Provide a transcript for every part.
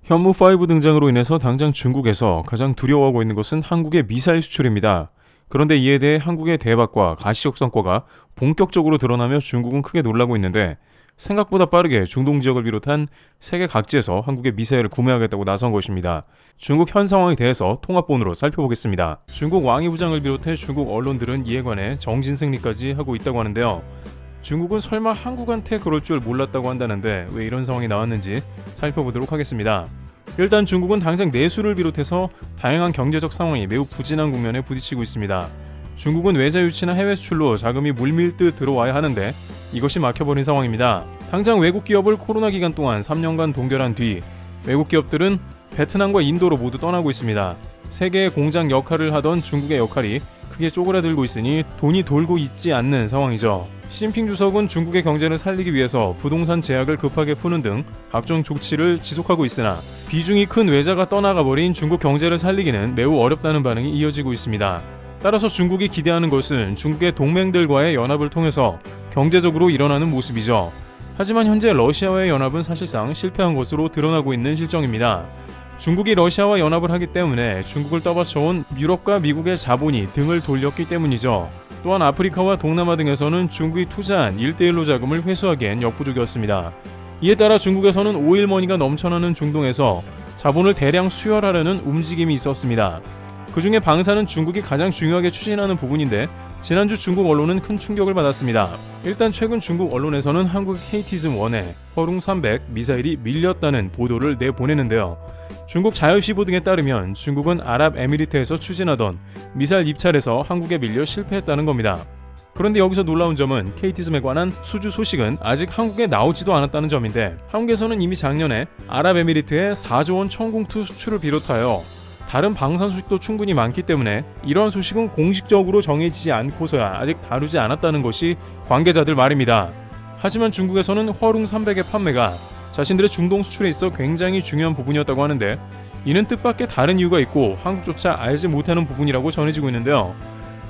현무5 등장으로 인해서 당장 중국에서 가장 두려워하고 있는 것은 한국의 미사일 수출입니다. 그런데 이에 대해 한국의 대박과 가시적 성과가 본격적으로 드러나며 중국은 크게 놀라고 있는데 생각보다 빠르게 중동 지역을 비롯한 세계 각지에서 한국의 미사일을 구매하겠다고 나선 것입니다. 중국 현 상황에 대해서 통합본으로 살펴보겠습니다. 중국 왕이부장을 비롯해 중국 언론들은 이에 관해 정진승리까지 하고 있다고 하는데요. 중국은 설마 한국한테 그럴 줄 몰랐다고 한다는데 왜 이런 상황이 나왔는지 살펴보도록 하겠습니다. 일단 중국은 당장 내수를 비롯해서 다양한 경제적 상황이 매우 부진한 국면에 부딪히고 있습니다. 중국은 외자 유치나 해외 수출로 자금이 물밀듯 들어와야 하는데 이것이 막혀버린 상황입니다. 당장 외국 기업을 코로나 기간 동안 3년간 동결한 뒤 외국 기업들은 베트남과 인도로 모두 떠나고 있습니다. 세계의 공장 역할을 하던 중국의 역할이 크게 쪼그라들고 있으니 돈이 돌고 있지 않는 상황이죠. 시진핑 주석은 중국의 경제를 살리기 위해서 부동산 제약을 급하게 푸는 등 각종 조치를 지속하고 있으나 비중이 큰 외자가 떠나가버린 중국 경제를 살리기는 매우 어렵다는 반응이 이어지고 있습니다. 따라서 중국이 기대하는 것은 중국의 동맹들과의 연합을 통해서 경제적으로 일어나는 모습이죠. 하지만 현재 러시아와의 연합은 사실상 실패한 것으로 드러나고 있는 실정입니다. 중국이 러시아와 연합을 하기 때문에 중국을 떠받쳐온 유럽과 미국의 자본이 등을 돌렸기 때문이죠. 또한 아프리카와 동남아 등에서는 중국이 투자한 1대1로 자금을 회수하기엔 역부족이었습니다. 이에 따라 중국에서는 오일머니가 넘쳐나는 중동에서 자본을 대량 수혈하려는 움직임이 있었습니다. 그 중에 방사는 중국이 가장 중요하게 추진하는 부분인데 지난주 중국 언론은 큰 충격을 받았습니다. 일단 최근 중국 언론에서는 한국 KT즘-1에 허룽 300 미사일이 밀렸다는 보도를 내보내는데요. 중국 자유시보 등에 따르면 중국은 아랍에미리트에서 추진하던 미사일 입찰에서 한국에 밀려 실패했다는 겁니다. 그런데 여기서 놀라운 점은 KT즘에 관한 수주 소식은 아직 한국에 나오지도 않았다는 점인데 한국에서는 이미 작년에 아랍에미리트에 4조 원 천궁2 수출을 비롯하여 다른 방산 소식도 충분히 많기 때문에 이러한 소식은 공식적으로 정해지지 않고서야 아직 다루지 않았다는 것이 관계자들 말입니다. 하지만 중국에서는 허룽 300의 판매가 자신들의 중동 수출에 있어 굉장히 중요한 부분이었다고 하는데 이는 뜻밖의 다른 이유가 있고 한국조차 알지 못하는 부분이라고 전해지고 있는데요.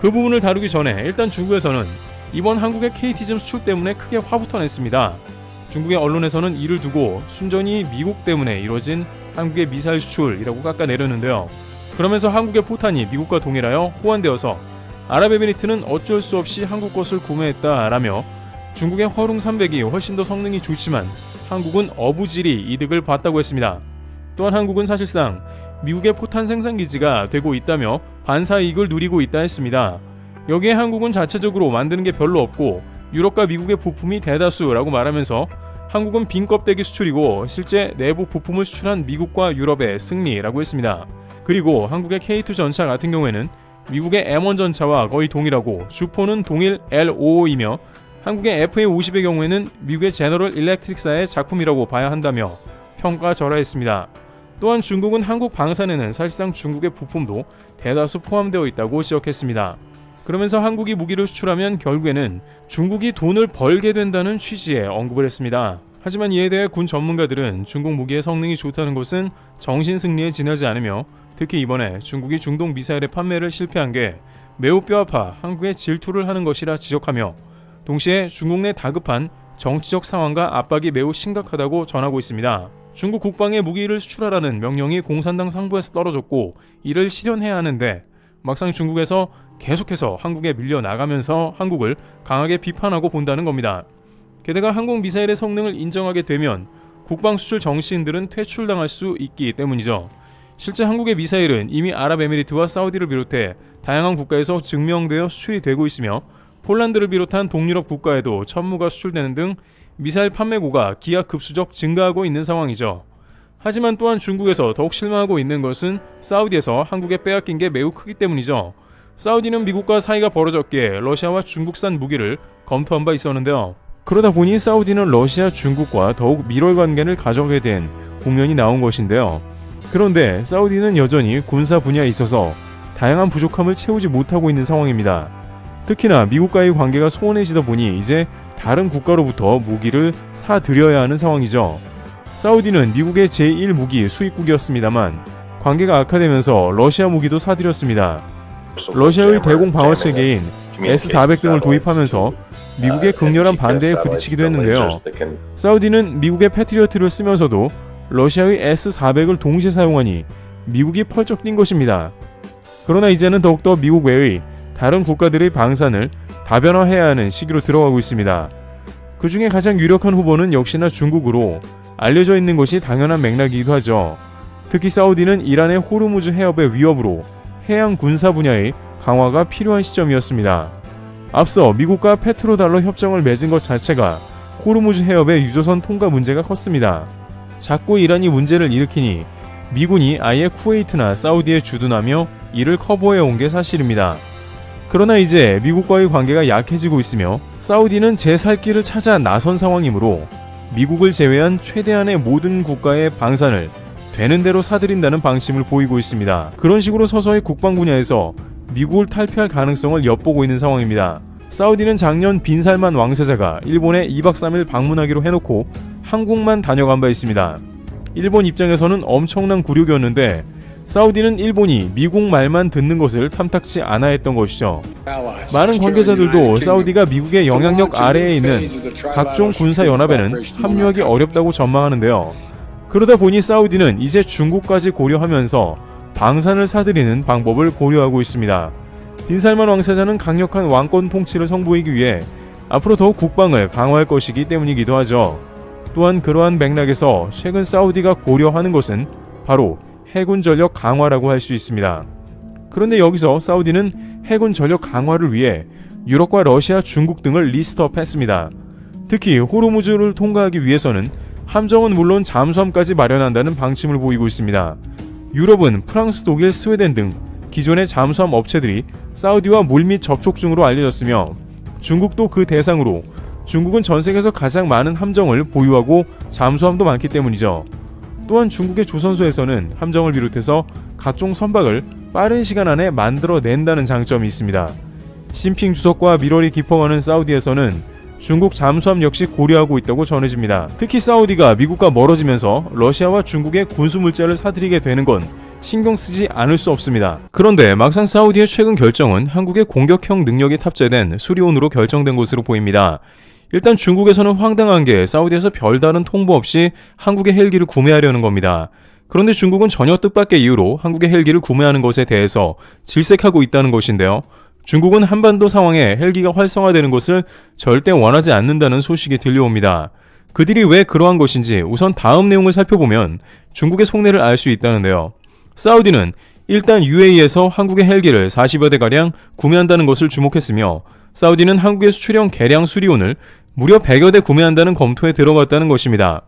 그 부분을 다루기 전에 일단 중국에서는 이번 한국의 KT즘 수출 때문에 크게 화부터 냈습니다. 중국의 언론에서는 이를 두고 순전히 미국 때문에 이뤄진 한국의 미사일 수출이라고 깎아내렸는데요. 그러면서 한국의 포탄이 미국과 동일하여 호환되어서 아랍에미리트는 어쩔 수 없이 한국 것을 구매했다라며 중국의 허룽 300이 훨씬 더 성능이 좋지만 한국은 어부질이 이득을 봤다고 했습니다. 또한 한국은 사실상 미국의 포탄 생산기지가 되고 있다며 반사 이익을 누리고 있다 했습니다. 여기에 한국은 자체적으로 만드는 게 별로 없고 유럽과 미국의 부품이 대다수라고 말하면서 한국은 빈 껍데기 수출이고 실제 내부 부품을 수출한 미국과 유럽의 승리라고 했습니다. 그리고 한국의 K2 전차 같은 경우에는 미국의 M1 전차와 거의 동일하고 주포는 동일 L55이며 한국의 FA50의 경우에는 미국의 제너럴 일렉트릭사의 작품이라고 봐야 한다며 평가절하했습니다. 또한 중국은 한국 방산에는 사실상 중국의 부품도 대다수 포함되어 있다고 지적했습니다. 그러면서 한국이 무기를 수출하면 결국에는 중국이 돈을 벌게 된다는 취지의 언급을 했습니다. 하지만 이에 대해 군 전문가들은 중국 무기의 성능이 좋다는 것은 정신승리에 지나지 않으며 특히 이번에 중국이 중동 미사일의 판매를 실패한 게 매우 뼈아파 한국의 질투를 하는 것이라 지적하며 동시에 중국 내 다급한 정치적 상황과 압박이 매우 심각하다고 전하고 있습니다. 중국 국방에 무기를 수출하라는 명령이 공산당 상부에서 떨어졌고 이를 실현해야 하는데 막상 중국에서 계속해서 한국에 밀려나가면서 한국을 강하게 비판하고 본다는 겁니다. 게다가 항공 미사일의 성능을 인정하게 되면 국방 수출 정치인들은 퇴출당할 수 있기 때문이죠. 실제 한국의 미사일은 이미 아랍에미리트와 사우디를 비롯해 다양한 국가에서 증명되어 수출이 되고 있으며 폴란드를 비롯한 동유럽 국가에도 천무가 수출되는 등 미사일 판매고가 기하급수적 증가하고 있는 상황이죠. 하지만 또한 중국에서 더욱 실망하고 있는 것은 사우디에서 한국에 빼앗긴 게 매우 크기 때문이죠. 사우디는 미국과 사이가 벌어졌기에 러시아와 중국산 무기를 검토한 바 있었는데요. 그러다 보니 사우디는 러시아, 중국과 더욱 밀월 관계를 가져가게 된 국면이 나온 것인데요. 그런데 사우디는 여전히 군사 분야에 있어서 다양한 부족함을 채우지 못하고 있는 상황입니다. 특히나 미국과의 관계가 소원해지다 보니 이제 다른 국가로부터 무기를 사들여야 하는 상황이죠. 사우디는 미국의 제1무기 수입국이었습니다만 관계가 악화되면서 러시아 무기도 사들였습니다. 러시아의 대공 방어 체계인 S-400 등을 도입하면서 미국의 극렬한 반대에 부딪히기도 했는데요. 사우디는 미국의 패트리어트를 쓰면서도 러시아의 S-400을 동시에 사용하니 미국이 펄쩍 뛴 것입니다. 그러나 이제는 더욱더 미국 외의 다른 국가들의 방산을 다변화해야 하는 시기로 들어가고 있습니다. 그 중에 가장 유력한 후보는 역시나 중국으로 알려져 있는 것이 당연한 맥락이기도 하죠. 특히 사우디는 이란의 호르무즈 해협의 위협으로 해양 군사 분야의 강화가 필요한 시점이었습니다. 앞서 미국과 페트로달러 협정을 맺은 것 자체가 호르무즈 해협의 유조선 통과 문제가 컸습니다. 자꾸 이란이 문제를 일으키니 미군이 아예 쿠웨이트나 사우디에 주둔하며 이를 커버해 온 게 사실입니다. 그러나 이제 미국과의 관계가 약해지고 있으며 사우디는 제 살 길을 찾아 나선 상황이므로 미국을 제외한 최대한의 모든 국가의 방산을 되는 대로 사들인다는 방침을 보이고 있습니다. 그런 식으로 서서히 국방 분야에서 미국을 탈피할 가능성을 엿보고 있는 상황입니다. 사우디는 작년 빈살만 왕세자가 일본에 2박 3일 방문하기로 해놓고 한국만 다녀간 바 있습니다. 일본 입장에서는 엄청난 굴욕이었는데 사우디는 일본이 미국 말만 듣는 것을 탐탁치 않아 했던 것이죠. 많은 관계자들도 사우디가 미국의 영향력 아래에 있는 각종 군사연합에는 합류하기 어렵다고 전망하는데요. 그러다 보니 사우디는 이제 중국까지 고려하면서 방산을 사들이는 방법을 고려하고 있습니다. 빈살만 왕세자는 강력한 왕권 통치를 선보이기 위해 앞으로 더욱 국방을 강화할 것이기 때문이기도 하죠. 또한 그러한 맥락에서 최근 사우디가 고려하는 것은 바로 해군 전력 강화라고 할 수 있습니다. 그런데 여기서 사우디는 해군 전력 강화를 위해 유럽과 러시아, 중국 등을 리스트업했습니다. 특히 호르무즈를 통과하기 위해서는 함정은 물론 잠수함까지 마련한다는 방침을 보이고 있습니다. 유럽은 프랑스, 독일, 스웨덴 등 기존의 잠수함 업체들이 사우디와 물밑 접촉 중으로 알려졌으며 중국도 그 대상으로 중국은 전 세계에서 가장 많은 함정을 보유하고 잠수함도 많기 때문이죠. 또한 중국의 조선소에서는 함정을 비롯해서 각종 선박을 빠른 시간 안에 만들어낸다는 장점이 있습니다. 시진핑 주석과 밀월이 깊어가는 사우디에서는 중국 잠수함 역시 고려하고 있다고 전해집니다. 특히 사우디가 미국과 멀어지면서 러시아와 중국의 군수물자를 사들이게 되는 건 신경 쓰지 않을 수 없습니다. 그런데 막상 사우디의 최근 결정은 한국의 공격형 능력이 탑재된 수리온으로 결정된 것으로 보입니다. 일단 중국에서는 황당한 게 사우디에서 별다른 통보 없이 한국의 헬기를 구매하려는 겁니다. 그런데 중국은 전혀 뜻밖의 이유로 한국의 헬기를 구매하는 것에 대해서 질색하고 있다는 것인데요. 중국은 한반도 상황에 헬기가 활성화되는 것을 절대 원하지 않는다는 소식이 들려옵니다. 그들이 왜 그러한 것인지 우선 다음 내용을 살펴보면 중국의 속내를 알 수 있다는데요. 사우디는 일단 UAE에서 한국의 헬기를 40여 대가량 구매한다는 것을 주목했으며 사우디는 한국의 수출형 개량 수리온을 무려 100여 대 구매한다는 검토에 들어갔다는 것입니다.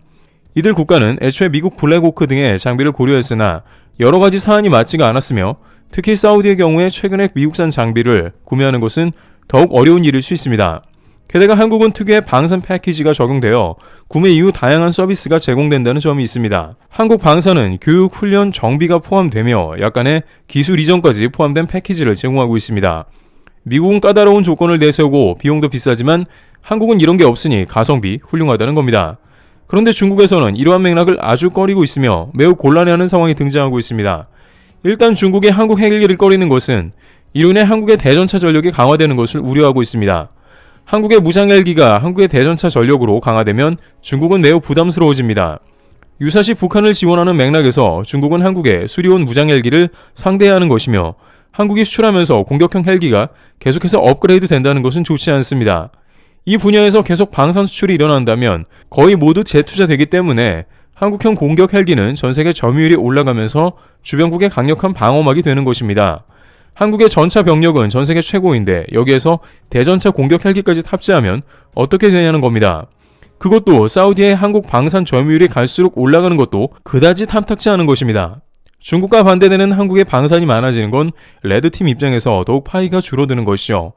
이들 국가는 애초에 미국 블랙호크 등의 장비를 고려했으나 여러 가지 사안이 맞지가 않았으며 특히 사우디의 경우에 최근에 미국산 장비를 구매하는 것은 더욱 어려운 일일 수 있습니다. 게다가 한국은 특유의 방산 패키지가 적용되어 구매 이후 다양한 서비스가 제공된다는 점이 있습니다. 한국 방산은 교육, 훈련, 정비가 포함되며 약간의 기술 이전까지 포함된 패키지를 제공하고 있습니다. 미국은 까다로운 조건을 내세우고 비용도 비싸지만 한국은 이런 게 없으니 가성비 훌륭하다는 겁니다. 그런데 중국에서는 이러한 맥락을 아주 꺼리고 있으며 매우 곤란해하는 상황이 등장하고 있습니다. 일단 중국의 한국 헬기를 꺼리는 것은 이로 인해 한국의 대전차 전력이 강화되는 것을 우려하고 있습니다. 한국의 무장 헬기가 한국의 대전차 전력으로 강화되면 중국은 매우 부담스러워집니다. 유사시 북한을 지원하는 맥락에서 중국은 한국의 수리온 무장 헬기를 상대해야 하는 것이며 한국이 수출하면서 공격형 헬기가 계속해서 업그레이드 된다는 것은 좋지 않습니다. 이 분야에서 계속 방산 수출이 일어난다면 거의 모두 재투자되기 때문에 한국형 공격 헬기는 전세계 점유율이 올라가면서 주변국의 강력한 방어막이 되는 것입니다. 한국의 전차 병력은 전세계 최고인데 여기에서 대전차 공격 헬기까지 탑재하면 어떻게 되냐는 겁니다. 그것도 사우디의 한국 방산 점유율이 갈수록 올라가는 것도 그다지 탐탁지 않은 것입니다. 중국과 반대되는 한국의 방산이 많아지는 건 레드팀 입장에서 더욱 파이가 줄어드는 것이죠.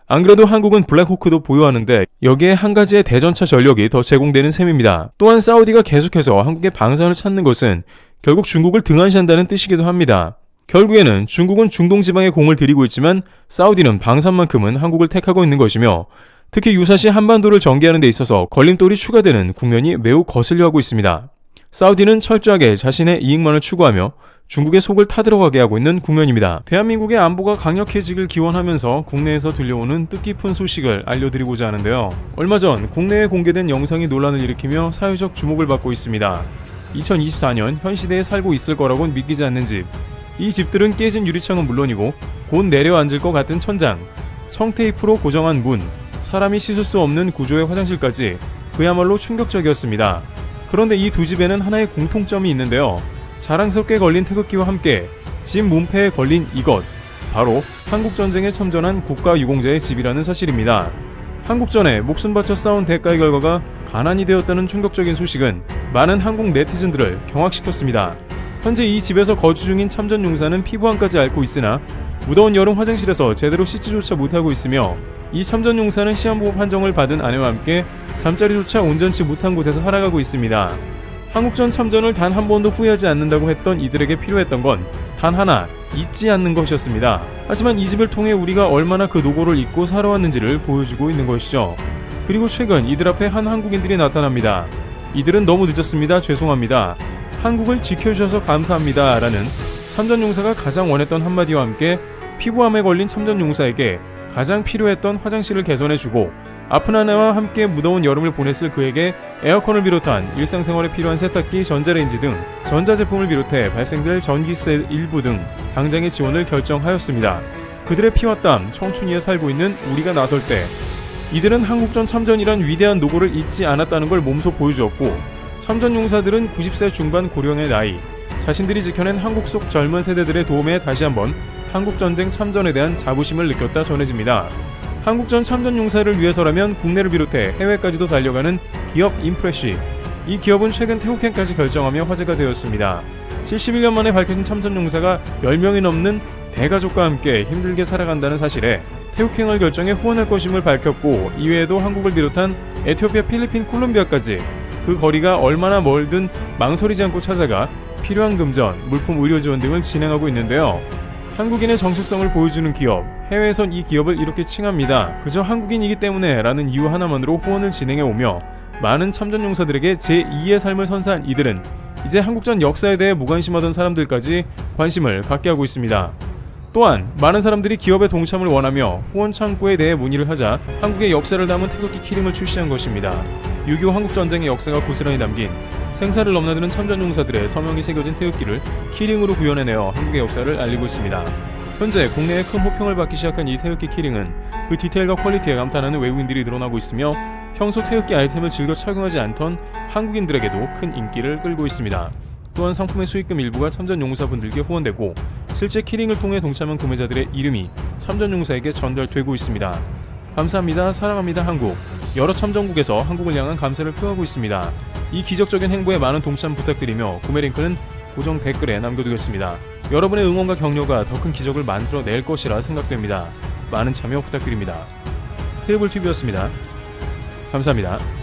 안 그래도 한국은 블랙호크도 보유하는데 여기에 한 가지의 대전차 전력이 더 제공되는 셈입니다. 또한 사우디가 계속해서 한국의 방산을 찾는 것은 결국 중국을 등한시한다는 뜻이기도 합니다. 결국에는 중국은 중동 지방에 공을 들이고 있지만 사우디는 방산만큼은 한국을 택하고 있는 것이며 특히 유사시 한반도를 전개하는 데 있어서 걸림돌이 추가되는 국면이 매우 거슬려 하고 있습니다. 사우디는 철저하게 자신의 이익만을 추구하며 중국의 속을 타들어가게 하고 있는 국면입니다. 대한민국의 안보가 강력해지길 기원하면서 국내에서 들려오는 뜻깊은 소식을 알려드리고자 하는데요. 얼마 전 국내에 공개된 영상이 논란을 일으키며 사회적 주목을 받고 있습니다. 2024년 현 시대에 살고 있을 거라곤 믿기지 않는 집. 이 집들은 깨진 유리창은 물론이고 곧 내려앉을 것 같은 천장, 청테이프로 고정한 문, 사람이 씻을 수 없는 구조의 화장실까지 그야말로 충격적이었습니다. 그런데 이 두 집에는 하나의 공통점이 있는데요. 자랑스럽게 걸린 태극기와 함께 집 문패에 걸린 이것, 바로 한국전쟁에 참전한 국가유공자의 집이라는 사실입니다. 한국전에 목숨 바쳐 싸운 대가의 결과가 가난이 되었다는 충격적인 소식은 많은 한국 네티즌들을 경악시켰습니다. 현재 이 집에서 거주 중인 참전용사는 피부암까지 앓고 있으나 무더운 여름 화장실에서 제대로 씻지조차 못하고 있으며, 이 참전용사는 시한부호 판정을 받은 아내와 함께 잠자리조차 온전치 못한 곳에서 살아가고 있습니다. 한국전 참전을 단 한 번도 후회하지 않는다고 했던 이들에게 필요했던 건 단 하나, 잊지 않는 것이었습니다. 하지만 이 집을 통해 우리가 얼마나 그 노고를 잊고 살아왔는지를 보여주고 있는 것이죠. 그리고 최근 이들 앞에 한 한국인들이 나타납니다. 이들은 너무 늦었습니다. 죄송합니다. 한국을 지켜주셔서 감사합니다. 라는 참전용사가 가장 원했던 한마디와 함께 피부암에 걸린 참전용사에게 가장 필요했던 화장실을 개선해주고, 아픈 아내와 함께 무더운 여름을 보냈을 그에게 에어컨을 비롯한 일상생활에 필요한 세탁기, 전자레인지 등 전자제품을 비롯해 발생될 전기세 일부 등 당장의 지원을 결정하였습니다. 그들의 피와 땀, 청춘 위에 살고 있는 우리가 나설 때 이들은 한국전 참전이란 위대한 노고를 잊지 않았다는 걸 몸소 보여주었고, 참전용사들은 90세 중반 고령의 나이, 자신들이 지켜낸 한국 속 젊은 세대들의 도움에 다시 한번 한국전쟁 참전에 대한 자부심을 느꼈다 전해집니다. 한국전 참전용사를 위해서라면 국내를 비롯해 해외까지도 달려가는 기업 인프레쉬. 이 기업은 최근 태국행까지 결정하며 화제가 되었습니다. 71년 만에 밝혀진 참전용사가 10명이 넘는 대가족과 함께 힘들게 살아간다는 사실에 태국행을 결정해 후원할 것임을 밝혔고, 이외에도 한국을 비롯한 에티오피아, 필리핀, 콜롬비아까지 그 거리가 얼마나 멀든 망설이지 않고 찾아가 필요한 금전, 물품, 의료 지원 등을 진행하고 있는데요. 한국인의 정체성을 보여주는 기업, 해외에선 이 기업을 이렇게 칭합니다. 그저 한국인이기 때문에 라는 이유 하나만으로 후원을 진행해오며 많은 참전용사들에게 제2의 삶을 선사한 이들은 이제 한국전 역사에 대해 무관심하던 사람들까지 관심을 갖게 하고 있습니다. 또한 많은 사람들이 기업에 동참을 원하며 후원 창구에 대해 문의를 하자 한국의 역사를 담은 태극기 키링을 출시한 것입니다. 6.25 한국전쟁의 역사가 고스란히 담긴 생사를 넘나드는 참전용사들의 서명이 새겨진 태극기를 키링으로 구현해내어 한국의 역사를 알리고 있습니다. 현재 국내에 큰 호평을 받기 시작한 이 태극기 키링은 그 디테일과 퀄리티에 감탄하는 외국인들이 늘어나고 있으며 평소 태극기 아이템을 즐겨 착용하지 않던 한국인들에게도 큰 인기를 끌고 있습니다. 또한 상품의 수익금 일부가 참전용사분들께 후원되고, 실제 키링을 통해 동참한 구매자들의 이름이 참전용사에게 전달되고 있습니다. 감사합니다. 사랑합니다. 한국. 여러 참전국에서 한국을 향한 감사를 표하고 있습니다. 이 기적적인 행보에 많은 동참 부탁드리며 구매 링크는 고정 댓글에 남겨두겠습니다. 여러분의 응원과 격려가 더 큰 기적을 만들어낼 것이라 생각됩니다. 많은 참여 부탁드립니다. 테이블TV였습니다. 감사합니다.